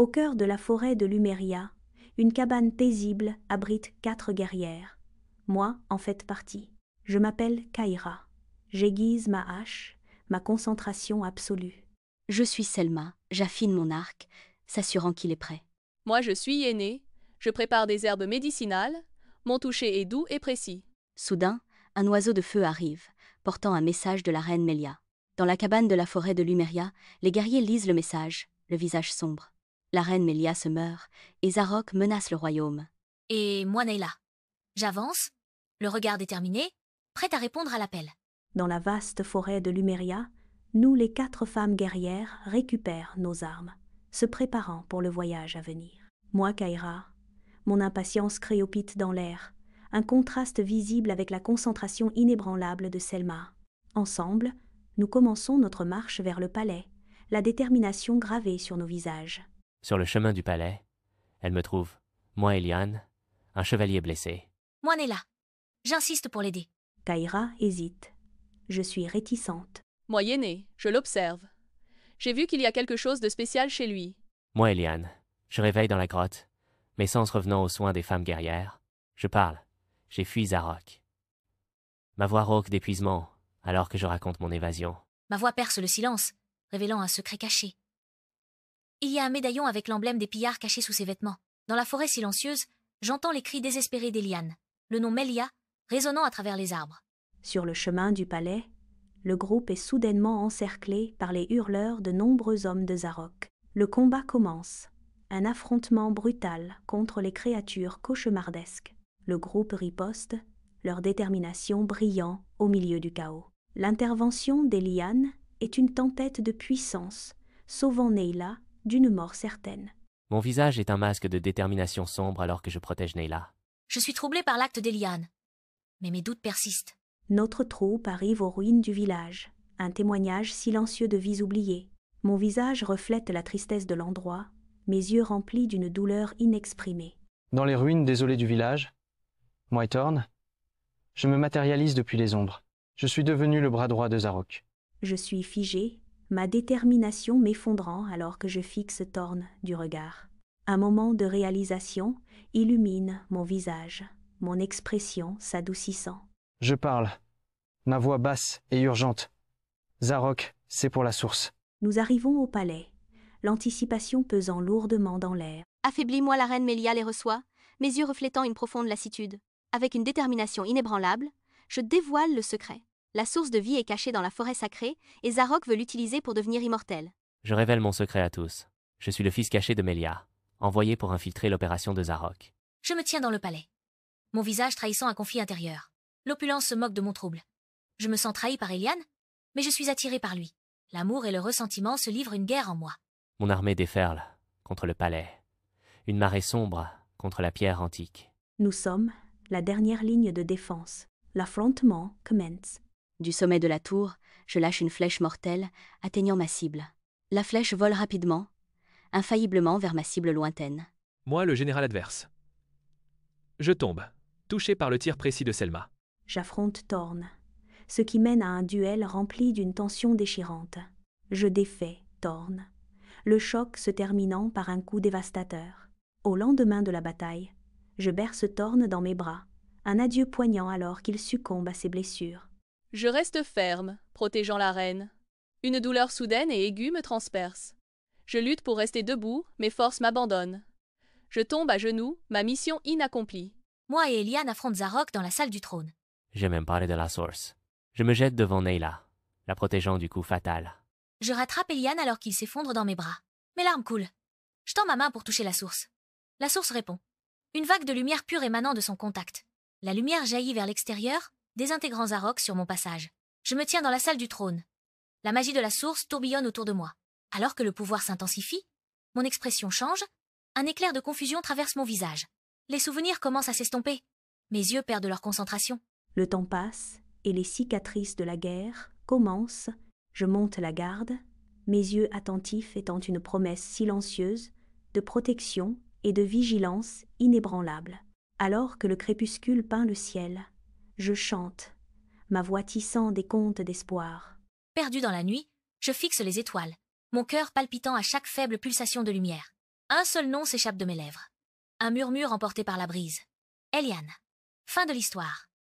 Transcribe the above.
Au cœur de la forêt de Lumeria, une cabane paisible abrite 4 guerrières. Moi en fais partie. Je m'appelle Kaira. J'aiguise ma hache, ma concentration absolue. Je suis Selma, j'affine mon arc, s'assurant qu'il est prêt. Moi je suis Yéné, je prépare des herbes médicinales, mon toucher est doux et précis. Soudain, un oiseau de feu arrive, portant un message de la reine Mélia. Dans la cabane de la forêt de Lumeria, les guerriers lisent le message, le visage sombre. La reine Mélia se meurt, et Zarok menace le royaume. Et moi Neyla. J'avance, le regard déterminé, prête à répondre à l'appel. Dans la vaste forêt de Lumeria, nous les 4 femmes guerrières récupèrent nos armes, se préparant pour le voyage à venir. Moi, Kaira, mon impatience crépite dans l'air, un contraste visible avec la concentration inébranlable de Selma. Ensemble, nous commençons notre marche vers le palais, la détermination gravée sur nos visages. Sur le chemin du palais, elle me trouve, moi Eliane, un chevalier blessé. Moi Neyla. J'insiste pour l'aider. Kaira hésite. Je suis réticente. Moi Yéné, je l'observe. J'ai vu qu'il y a quelque chose de spécial chez lui. Moi Eliane, je réveille dans la grotte, mes sens revenant aux soins des femmes guerrières. Je parle, j'ai fui Zarok. Ma voix rauque d'épuisement, alors que je raconte mon évasion. Ma voix perce le silence, révélant un secret caché. Il y a un médaillon avec l'emblème des pillards caché sous ses vêtements. Dans la forêt silencieuse, j'entends les cris désespérés d'Eliane, le nom Mélia, résonnant à travers les arbres. Sur le chemin du palais, le groupe est soudainement encerclé par les hurleurs de nombreux hommes de Zarok. Le combat commence. Un affrontement brutal contre les créatures cauchemardesques. Le groupe riposte, leur détermination brillant au milieu du chaos. L'intervention d'Eliane est une tempête de puissance, sauvant Neyla d'une mort certaine. Mon visage est un masque de détermination sombre alors que je protège Neyla. Je suis troublée par l'acte d'Eliane, mais mes doutes persistent. Notre troupe arrive aux ruines du village, un témoignage silencieux de vies oubliées. Mon visage reflète la tristesse de l'endroit, mes yeux remplis d'une douleur inexprimée. Dans les ruines désolées du village, moi et Thorn, je me matérialise depuis les ombres. Je suis devenu le bras droit de Zarok. Je suis figé, ma détermination m'effondrant alors que je fixe Thorn du regard. Un moment de réalisation illumine mon visage, mon expression s'adoucissant. Je parle, ma voix basse et urgente. Zarok, c'est pour la source. Nous arrivons au palais, l'anticipation pesant lourdement dans l'air. Affaiblis-moi, la reine Mélia les reçoit, mes yeux reflétant une profonde lassitude. Avec une détermination inébranlable, je dévoile le secret. La source de vie est cachée dans la forêt sacrée, et Zarok veut l'utiliser pour devenir immortel. Je révèle mon secret à tous. Je suis le fils caché de Mélia, envoyé pour infiltrer l'opération de Zarok. Je me tiens dans le palais, mon visage trahissant un conflit intérieur. L'opulence se moque de mon trouble. Je me sens trahi par Eliane, mais je suis attiré par lui. L'amour et le ressentiment se livrent une guerre en moi. Mon armée déferle contre le palais. Une marée sombre contre la pierre antique. Nous sommes la dernière ligne de défense. L'affrontement commence. Du sommet de la tour, je lâche une flèche mortelle, atteignant ma cible. La flèche vole rapidement, infailliblement vers ma cible lointaine. Moi, le général adverse. Je tombe, touché par le tir précis de Selma. J'affronte Thorn, ce qui mène à un duel rempli d'une tension déchirante. Je défais Thorn, le choc se terminant par un coup dévastateur. Au lendemain de la bataille, je berce Thorn dans mes bras, un adieu poignant alors qu'il succombe à ses blessures. Je reste ferme, protégeant la reine. Une douleur soudaine et aiguë me transperce. Je lutte pour rester debout, mes forces m'abandonnent. Je tombe à genoux, ma mission inaccomplie. Moi et Eliane affrontent Zarok dans la salle du trône. J'ai même parlé de la source. Je me jette devant Neyla, la protégeant du coup fatal. Je rattrape Eliane alors qu'il s'effondre dans mes bras. Mes larmes coulent. Je tends ma main pour toucher la source. La source répond. Une vague de lumière pure émanant de son contact. La lumière jaillit vers l'extérieur, désintégrant Zarok sur mon passage. Je me tiens dans la salle du trône. La magie de la source tourbillonne autour de moi. Alors que le pouvoir s'intensifie, mon expression change, un éclair de confusion traverse mon visage. Les souvenirs commencent à s'estomper. Mes yeux perdent leur concentration. Le temps passe et les cicatrices de la guerre commencent. Je monte la garde, mes yeux attentifs étant une promesse silencieuse de protection et de vigilance inébranlable. Alors que le crépuscule peint le ciel, je chante, ma voix tissant des contes d'espoir. Perdu dans la nuit, je fixe les étoiles, mon cœur palpitant à chaque faible pulsation de lumière. Un seul nom s'échappe de mes lèvres. Un murmure emporté par la brise. Eliane. Fin de l'histoire.